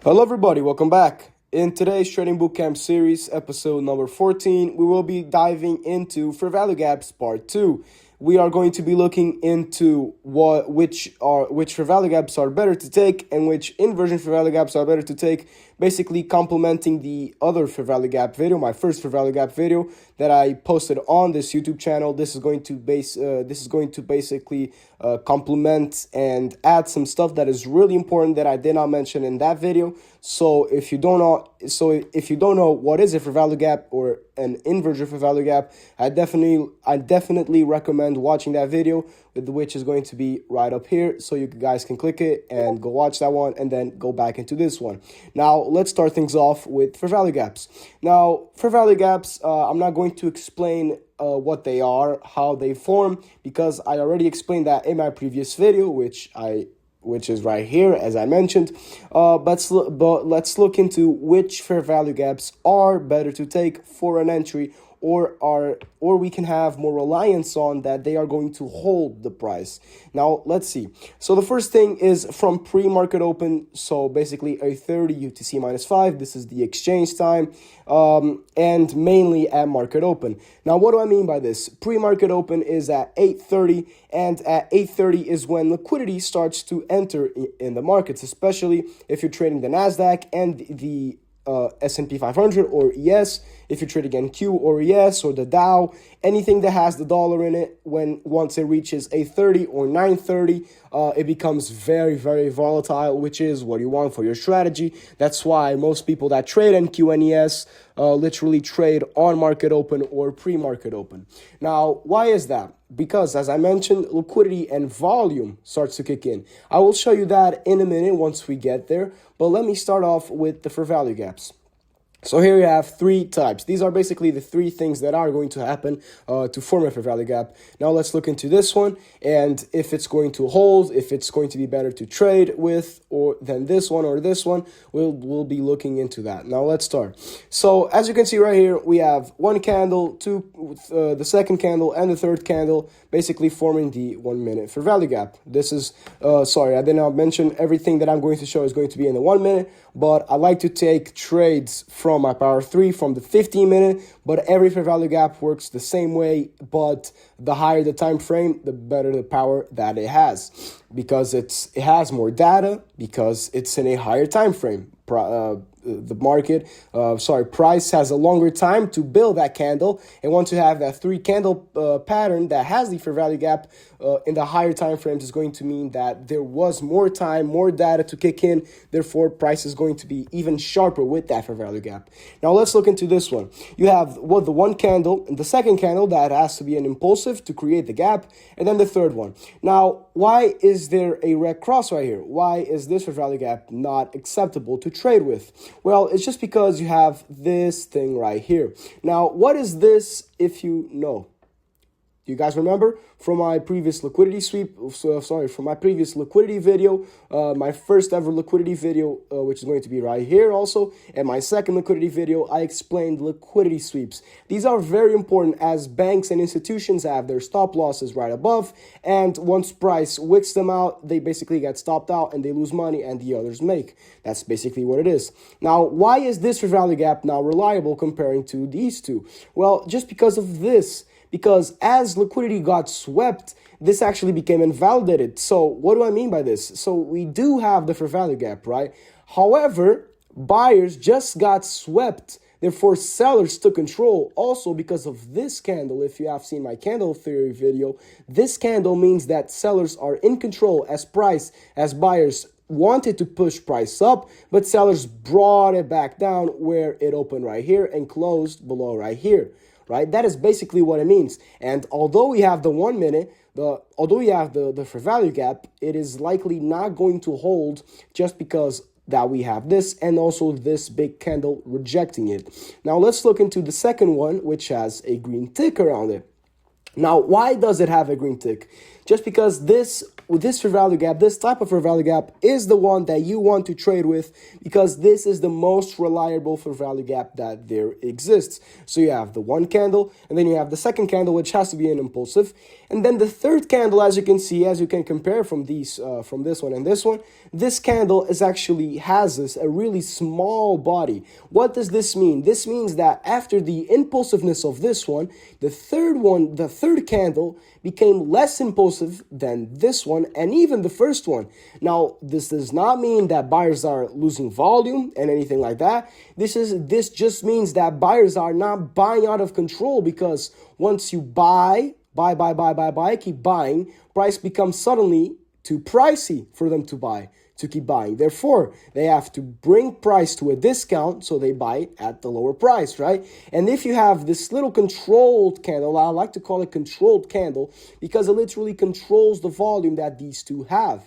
Hello everybody, welcome back. In today's Trading Bootcamp series, episode number 14, we will be diving into Fair Value Gaps Part 2. We are going to be looking into which fair value gaps are better to take and which inversion fair value gaps are better to take, basically complementing the other fair value gap video, my first fair value gap video that I posted on this YouTube channel. This is going to basically complement and add some stuff that is really important that I did not mention in that video. So if you don't know what is a fair value gap or an inversion fair value gap, I definitely recommend watching that video, which is going to be right up here, so you guys can click it and go watch that one and then go back into this one. Now let's start things off with fair value gaps. Now fair value gaps, I'm not going to explain what they are, how they form, because I already explained that in my previous video, which is right here, as I mentioned. But let's look into which fair value gaps are better to take for an entry, or we can have more reliance on that they are going to hold the price. Now let's see. So the first thing is from pre-market open. So basically a 30 UTC minus 5. This is the exchange time, and mainly at market open. Now what do I mean by this? Pre-market open is at 8:30, and at 8:30 is when liquidity starts to enter in the markets, especially if you're trading the Nasdaq and the S&P 500 or ES, if you're trading NQ or ES or the Dow, anything that has the dollar in it. Once it reaches 8:30 or 9:30, it becomes very, very volatile, which is what you want for your strategy. That's why most people that trade NQ and ES literally trade on market open or pre-market open. Now, why is that? Because, as I mentioned, liquidity and volume starts to kick in. I will show you that in a minute once we get there, but let me start off with the fair value gaps. So here you have three types. These are basically the three things that are going to happen to form a fair value gap. Now let's look into this one, and if it's going to hold, if it's going to be better to trade with or than this one or this one, we'll be looking into that. Now let's start. So as you can see right here, we have one candle, the second candle, and the third candle, basically forming the 1 minute fair value gap. This is, sorry, I did not mention everything that I'm going to show is going to be in the 1 minute, but I like to take trades from my power 3 from the 15 minute, but every fair value gap works the same way, but the higher the time frame, the better the power that it has, because it has more data, because it's in a higher time frame. Price has a longer time to build that candle, and once you have that 3 candle pattern that has the fair value gap in the higher time frames, is going to mean that there was more time, more data to kick in. Therefore, price is going to be even sharper with that fair value gap. Now let's look into this one. You have the one candle and the second candle that has to be an impulsive to create the gap, and then the third one. Now, why is there a red cross right here? Why is this fair value gap not acceptable to trade with? Well, it's just because you have this thing right here. Now, what is this, if you know? Do you guys remember from my previous liquidity from my previous liquidity video, my first ever liquidity video, which is going to be right here also, and my second liquidity video, I explained liquidity sweeps. These are very important, as banks and institutions have their stop losses right above, and once price wicks them out, they basically get stopped out and they lose money and the others make. That's basically what it is. Now, why is this fair value gap now reliable comparing to these two? Well, just because of this. Because as liquidity got swept, this actually became invalidated. So what do I mean by this? So we do have the fair value gap, right? However, buyers just got swept. Therefore, sellers took control. Also, because of this candle, if you have seen my candle theory video, this candle means that sellers are in control as buyers wanted to push price up, but sellers brought it back down where it opened right here and closed below right here. Right? That is basically what it means. And although we have the 1 minute, although we have the fair value gap, it is likely not going to hold just because that we have this and also this big candle rejecting it. Now let's look into the second one, which has a green tick around it. Now, why does it have a green tick? just because this fair value gap, this type of fair value gap is the one that you want to trade with, because this is the most reliable fair value gap that there exists. So you have the one candle, and then you have the second candle, which has to be an impulsive, and then the third candle, as you can see, as you can compare from these from this one and this one, this candle is actually has a really small body. What does this mean? This means that after the impulsiveness of this one, the third candle became less impulsive than this one and even the first one. Now, this does not mean that buyers are losing volume and anything like that. This just means that buyers are not buying out of control, because once you buy, keep buying, price becomes suddenly too pricey for them to keep buying. Therefore, they have to bring price to a discount, so they buy at the lower price, right? And if you have this little controlled candle, I like to call it controlled candle, because it literally controls the volume that these two have.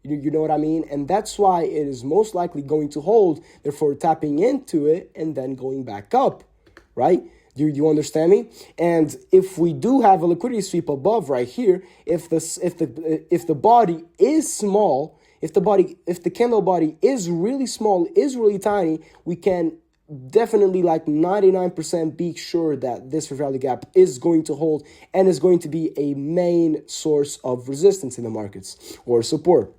You know what I mean? And that's why it is most likely going to hold, therefore tapping into it and then going back up, right? You understand me? And if we do have a liquidity sweep above right here, if the body is small, if the candle body is really small, is really tiny, we can definitely like 99% be sure that this fair value gap is going to hold and is going to be a main source of resistance in the markets or support.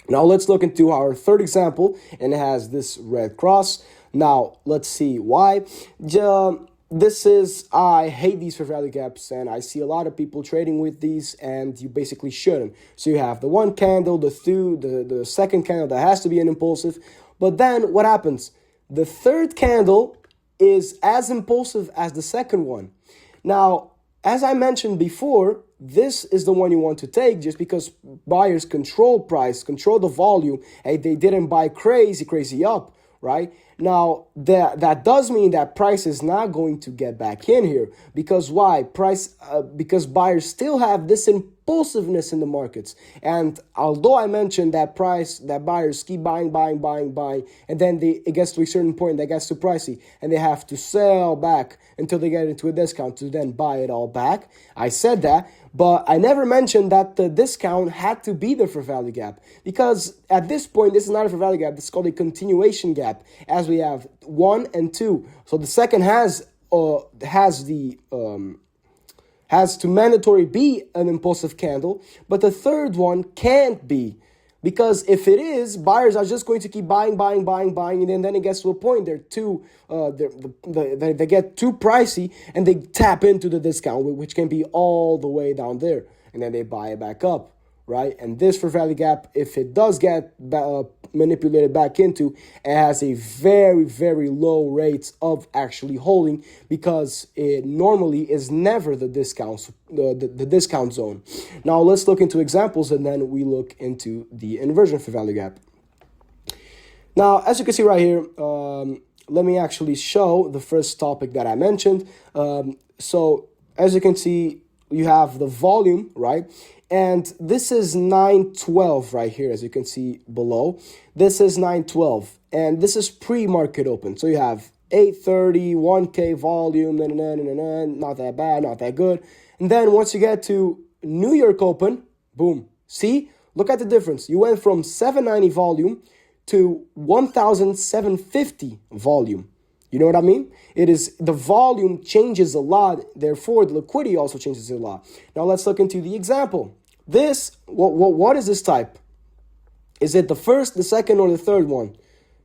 Now let's look into our third example, and it has this red cross. Now let's see why. I hate these fair value gaps, and I see a lot of people trading with these, and you basically shouldn't. So you have the one candle, the second candle that has to be an impulsive, but then what happens? The third candle is as impulsive as the second one. Now, as I mentioned before, this is the one you want to take, just because buyers control price, control the volume, and they didn't buy crazy up, right? Now, that does mean that price is not going to get back in here. Because why? Because buyers still have this impulsiveness in the markets. And although I mentioned that buyers keep buying, and then it gets to a certain point that gets too pricey, and they have to sell back until they get into a discount to then buy it all back. I said that, but I never mentioned that the discount had to be the fair value gap, because at this point, this is not a fair value gap. This is called a continuation gap, as we have 1 and 2. So the second has to mandatory be an impulsive candle, but the third one can't be. Because if it is, buyers are just going to keep buying, and then it gets to a point they get too pricey, and they tap into the discount, which can be all the way down there, and then they buy it back up, right? And this fair value gap, if it does get manipulated back into, it has a very, very low rate of actually holding, because it normally is never the discount zone. Now let's look into examples, and then we look into the inversion fair value gap. Now, as you can see right here, let me actually show the first topic that I mentioned. So as you can see, you have the volume, right? And this is 912 right here, as you can see below. This is 912, and this is pre-market open. So you have 830, 1K volume, not that bad, not that good. And then once you get to New York open, boom. See? Look at the difference. You went from 790 volume to 1,750 volume. You know what I mean? The volume changes a lot, therefore the liquidity also changes a lot. Now let's look into the example. What is this type? Is it the first, the second, or the third one?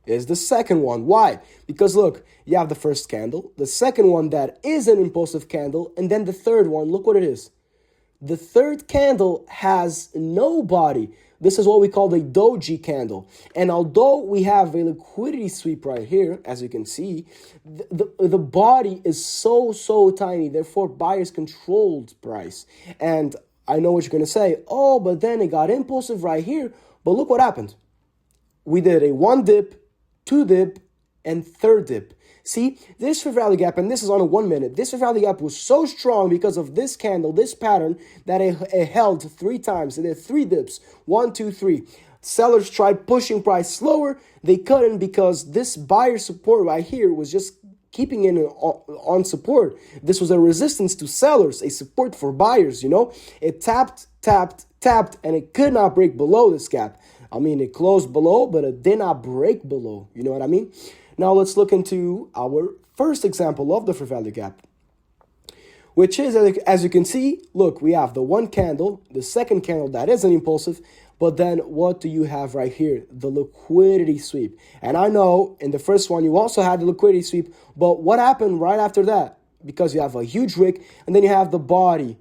It's the second one. Why? Because look, you have the first candle, the second one that is an impulsive candle, and then the third one, look what it is. The third candle has no body. This is what we call the doji candle. And although we have a liquidity sweep right here, as you can see, the body is so tiny. Therefore, buyers controlled price. And I know what you're going to say. Oh, but then it got impulsive right here. But look what happened. We did a 1 dip, 2 dip, and 3rd dip. See, this fair value gap, and this is on a 1 minute, this fair value gap was so strong because of this candle, this pattern, that it held 3 times. It did 3 dips, 1, 2, 3. Sellers tried pushing price slower. They couldn't, because this buyer support right here was just keeping it on support. This was a resistance to sellers, a support for buyers, It tapped, and it could not break below this gap. I mean, it closed below, but it did not break below. You know what I mean? Now let's look into our first example of the fair value gap, which is, as you can see, look, we have the one candle, the second candle that is an impulsive, but then what do you have right here? The liquidity sweep. And I know in the first one, you also had the liquidity sweep, but what happened right after that? Because you have a huge wick, and then you have the body,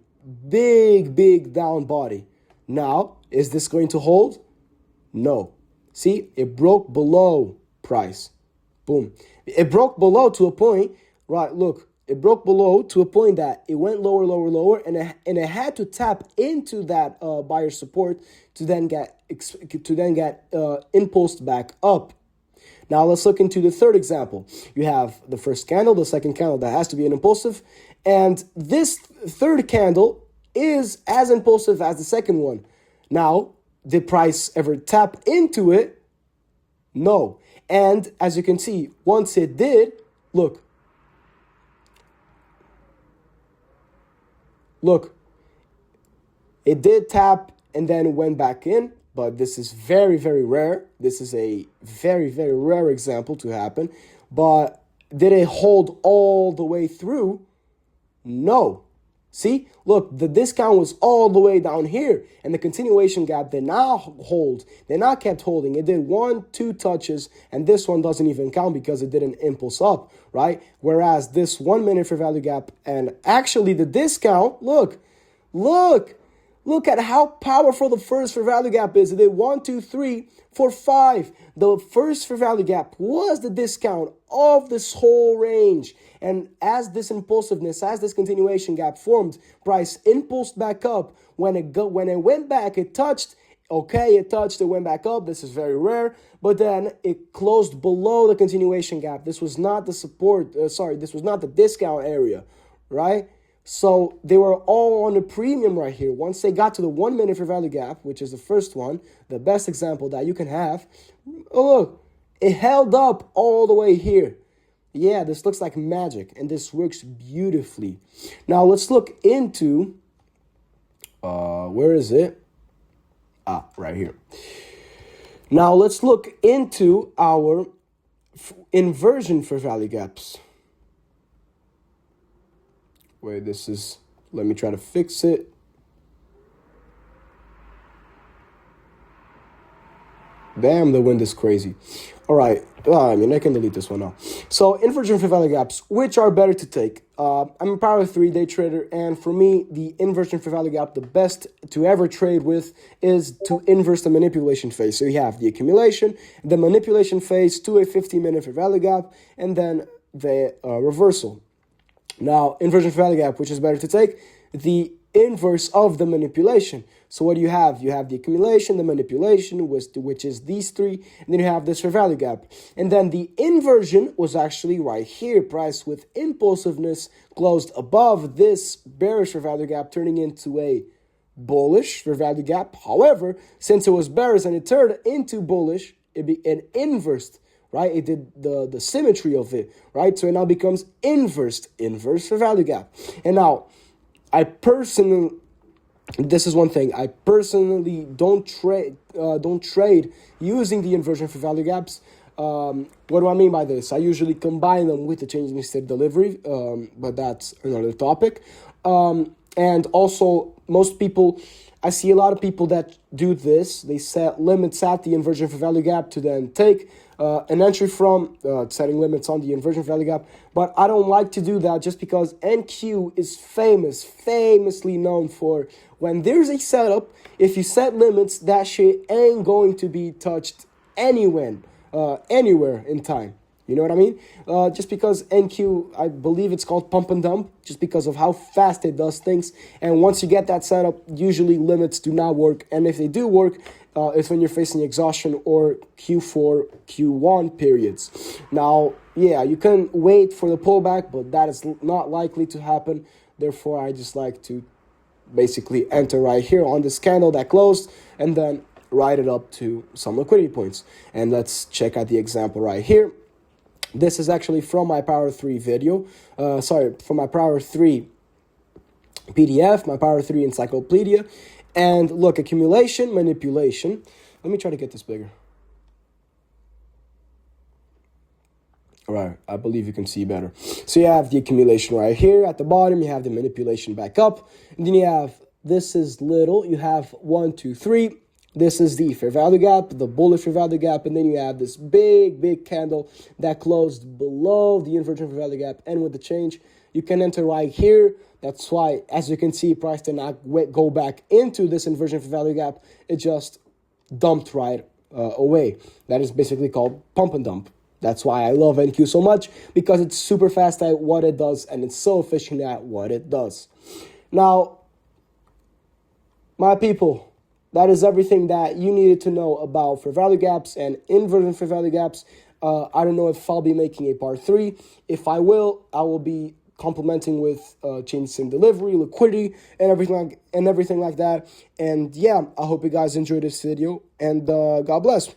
big down body. Now, is this going to hold? No. See, it broke below price. Boom. It broke below to a point, right, look. It broke below to a point that it went lower, and it had to tap into that buyer support to then get impulsed back up. Now let's look into the third example. You have the first candle, the second candle that has to be an impulsive, and this third candle is as impulsive as the second one. Now, did price ever tap into it? No. And as you can see, once it did, look, it did tap and then went back in, but this is very, very rare. This is a very, very rare example to happen. But did it hold all the way through? No. See, look, the discount was all the way down here, and the continuation gap did not hold. They not kept holding. It did 1-2 touches, and this one doesn't even count because it didn't impulse up, right? Whereas this 1 minute fair value gap, and actually the discount, look at how powerful the first fair value gap is. It did 1, 2, 3, 4, 5. The first fair value gap was the discount of this whole range. And as this impulsiveness, as this continuation gap formed, price impulsed back up. When it went back, it touched. Okay, it went back up. This is very rare. But then it closed below the continuation gap. This was not the support. This was not the discount area, right? So they were all on the premium right here. Once they got to the 1 minute fair value gap, which is the first one, the best example that you can have, look, it held up all the way here. Yeah, this looks like magic, and this works beautifully. Now let's look into, where is it? Right here. Now let's look into our inversion fair value gaps. Wait, let me try to fix it. Damn, the wind is crazy. All right, I can delete this one now. So inversion fair value gaps, which are better to take? I'm a power 3-day trader, and for me, the inversion fair value gap, the best to ever trade with is to inverse the manipulation phase. So you have the accumulation, the manipulation phase to a 15-minute fair value gap, and then the reversal. Now, inversion fair value gap, which is better to take? The inverse of the manipulation. So what do you have? You have the accumulation, the manipulation, which is these three, and then you have this fair value gap. And then the inversion was actually right here, price with impulsiveness closed above this bearish fair value gap, turning into a bullish fair value gap. However, since it was bearish and it turned into bullish, it inversed, right? It did the symmetry of it, right? So it now becomes inverse fair value gap. And now, this is one thing. I personally don't trade using the inversion fair value gaps. What do I mean by this? I usually combine them with the change in state delivery, but that's another topic. And also, I see a lot of people that do this. They set limits at the inversion fair value gap to then take an entry from setting limits on the inversion fair value gap. But I don't like to do that just because NQ is famously known for when there's a setup, if you set limits, that shit ain't going to be touched anywhere in time. You know what I mean? Just because NQ, I believe it's called pump and dump, just because of how fast it does things. And once you get that set up, usually limits do not work. And if they do work, it's when you're facing exhaustion or Q4, Q1 periods. Now, yeah, you can wait for the pullback, but that is not likely to happen. Therefore, I just like to basically enter right here on this candle that closed and then ride it up to some liquidity points. And let's check out the example right here. This is actually from my Power 3 video. From my Power 3 PDF, my Power 3 encyclopedia. And look, accumulation, manipulation. Let me try to get this bigger. All right, I believe you can see better. So you have the accumulation right here at the bottom. You have the manipulation back up. And then you have, this is little. You have 1, 2, 3. This is the fair value gap, the bullish fair value gap. And then you have this big candle that closed below the inversion fair value gap. And with the change, you can enter right here. That's why, as you can see, price did not go back into this inversion fair value gap. It just dumped right away. That is basically called pump and dump. That's why I love NQ so much, because it's super fast at what it does and it's so efficient at what it does. Now, my people, that is everything that you needed to know about fair value gaps and inversion fair value gaps. I don't know if I'll be making a part 3. If I will be complementing with changes in delivery, liquidity, and everything like that. And yeah, I hope you guys enjoyed this video, and God bless.